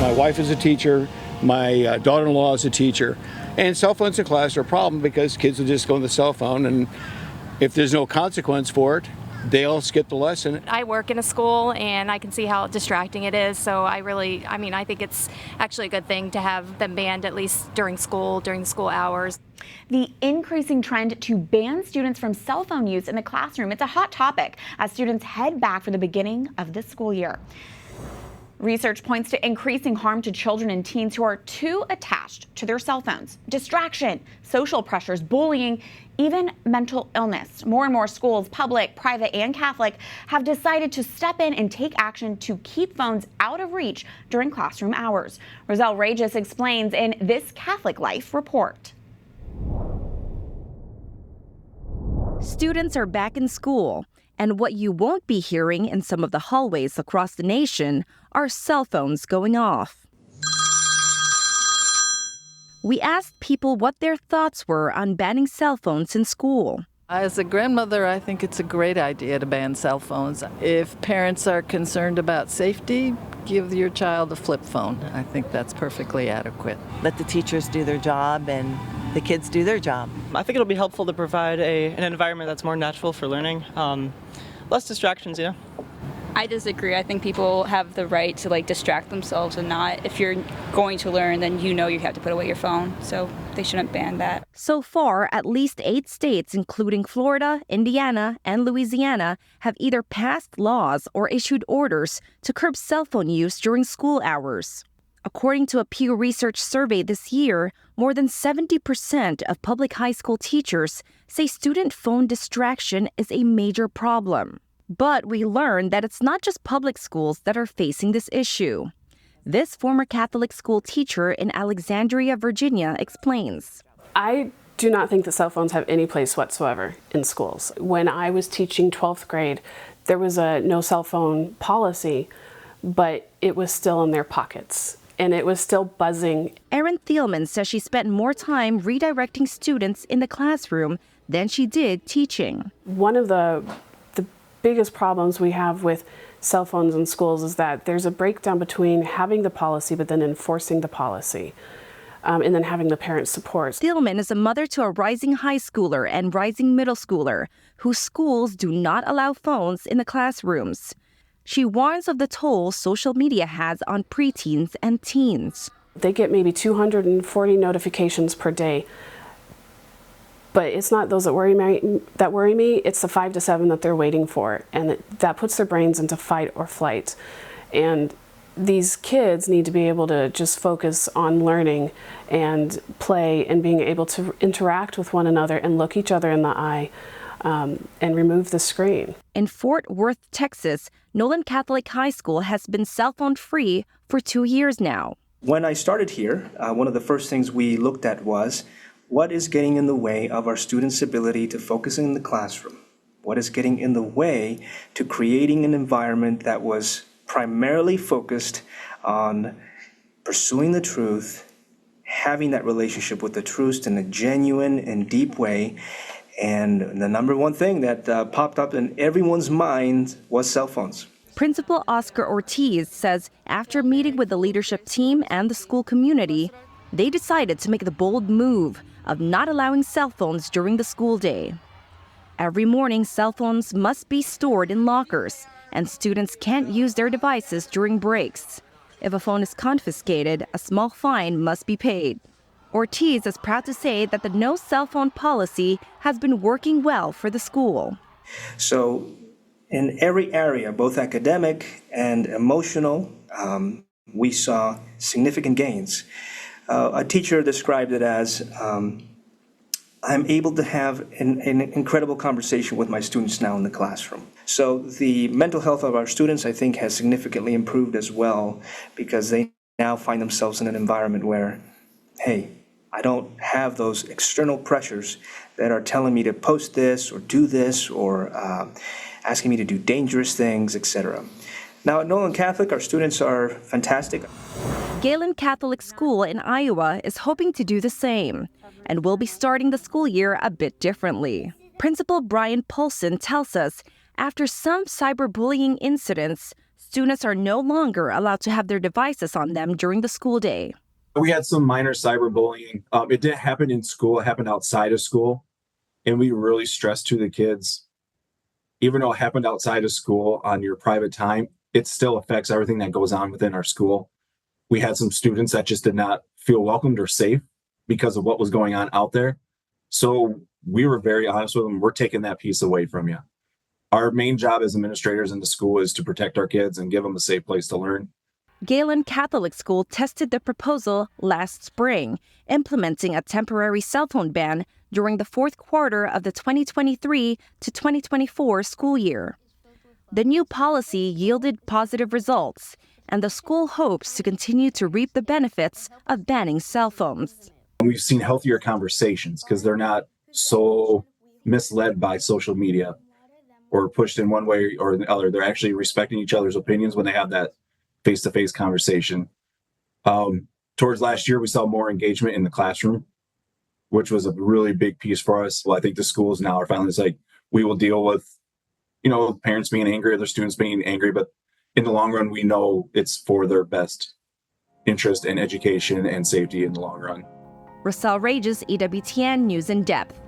My wife is a teacher. My daughter-in-law is a teacher. And cell phones in class are a problem because kids will just go on the cell phone, and if there's no consequence for it, they'll skip the lesson. I work in a school and I can see how distracting it is, so I think it's actually a good thing to have them banned at least during school hours. The increasing trend to ban students from cell phone use in the classroom, it's a hot topic as students head back for the beginning of this school year. Research points to increasing harm to children and teens who are too attached to their cell phones. Distraction, social pressures, bullying, even mental illness. More and more schools, public, private, and Catholic, have decided to step in and take action to keep phones out of reach during classroom hours. Roselle Reyes explains in this Catholic Life report. Students are back in school, and what you won't be hearing in some of the hallways across the nation are cell phones going off. We asked people what their thoughts were on banning cell phones in school. As a grandmother, I think it's a great idea to ban cell phones. If parents are concerned about safety, give your child a flip phone. I think that's perfectly adequate. Let the teachers do their job and the kids do their job. I think it'll be helpful to provide an environment that's more natural for learning. Less distractions, I disagree. I think people have the right to distract themselves and not. If you're going to learn, then you have to put away your phone. So they shouldn't ban that. So far, at least 8 states, including Florida, Indiana, and Louisiana, have either passed laws or issued orders to curb cell phone use during school hours. According to a Pew Research survey this year, more than 70% of public high school teachers say student phone distraction is a major problem. But we learned that it's not just public schools that are facing this issue. This former Catholic school teacher in Alexandria, Virginia, explains. I do not think that cell phones have any place whatsoever in schools. When I was teaching 12th grade, there was a no cell phone policy, but it was still in their pockets. And it was still buzzing. Erin Thielman says she spent more time redirecting students in the classroom than she did teaching. One of the biggest problems we have with cell phones in schools is that there's a breakdown between having the policy but then enforcing the policy, and then having the parent support. Thielman is a mother to a rising high schooler and rising middle schooler whose schools do not allow phones in the classrooms. She warns of the toll social media has on preteens and teens. They get maybe 240 notifications per day. But it's not those that worry me, it's the 5 to 7 that they're waiting for. And that puts their brains into fight or flight. And these kids need to be able to just focus on learning and play and being able to interact with one another and look each other in the eye and remove the screen. In Fort Worth, Texas, Nolan Catholic High School has been cell phone free for 2 years now. When I started here, one of the first things we looked at was what is getting in the way of our students' ability to focus in the classroom? What is getting in the way to creating an environment that was primarily focused on pursuing the truth, having that relationship with the truth in a genuine and deep way? And the number one thing that popped up in everyone's mind was cell phones. Principal Oscar Ortiz says after meeting with the leadership team and the school community, they decided to make the bold move of not allowing cell phones during the school day. Every morning, cell phones must be stored in lockers, and students can't use their devices during breaks. If a phone is confiscated, a small fine must be paid. Ortiz is proud to say that the no cell phone policy has been working well for the school. So in every area, both academic and emotional, we saw significant gains. A teacher described it as, I'm able to have an incredible conversation with my students now in the classroom. So the mental health of our students, I think, has significantly improved as well, because they now find themselves in an environment where, hey, I don't have those external pressures that are telling me to post this or do this or asking me to do dangerous things, etc. Now at Nolan Catholic, our students are fantastic. Galen Catholic School in Iowa is hoping to do the same and will be starting the school year a bit differently. Principal Brian Paulson tells us after some cyberbullying incidents, students are no longer allowed to have their devices on them during the school day. We had some minor cyberbullying. It didn't happen in school, it happened outside of school. And we really stressed to the kids, even though it happened outside of school on your private time, it still affects everything that goes on within our school. We had some students that just did not feel welcomed or safe because of what was going on out there. So we were very honest with them. We're taking that piece away from you. Our main job as administrators in the school is to protect our kids and give them a safe place to learn. Galen Catholic School tested the proposal last spring, implementing a temporary cell phone ban during the fourth quarter of the 2023 to 2024 school year. The new policy yielded positive results, and the school hopes to continue to reap the benefits of banning cell phones. We've seen healthier conversations because they're not so misled by social media or pushed in one way or the other. They're actually respecting each other's opinions when they have that face-to-face conversation. Towards last year, we saw more engagement in the classroom, which was a really big piece for us. Well, I think the schools now are finally like, we will deal with, parents being angry or their students being angry, but in the long run, we know it's for their best interest in education and safety in the long run. Roselle Reyes, EWTN News in Depth.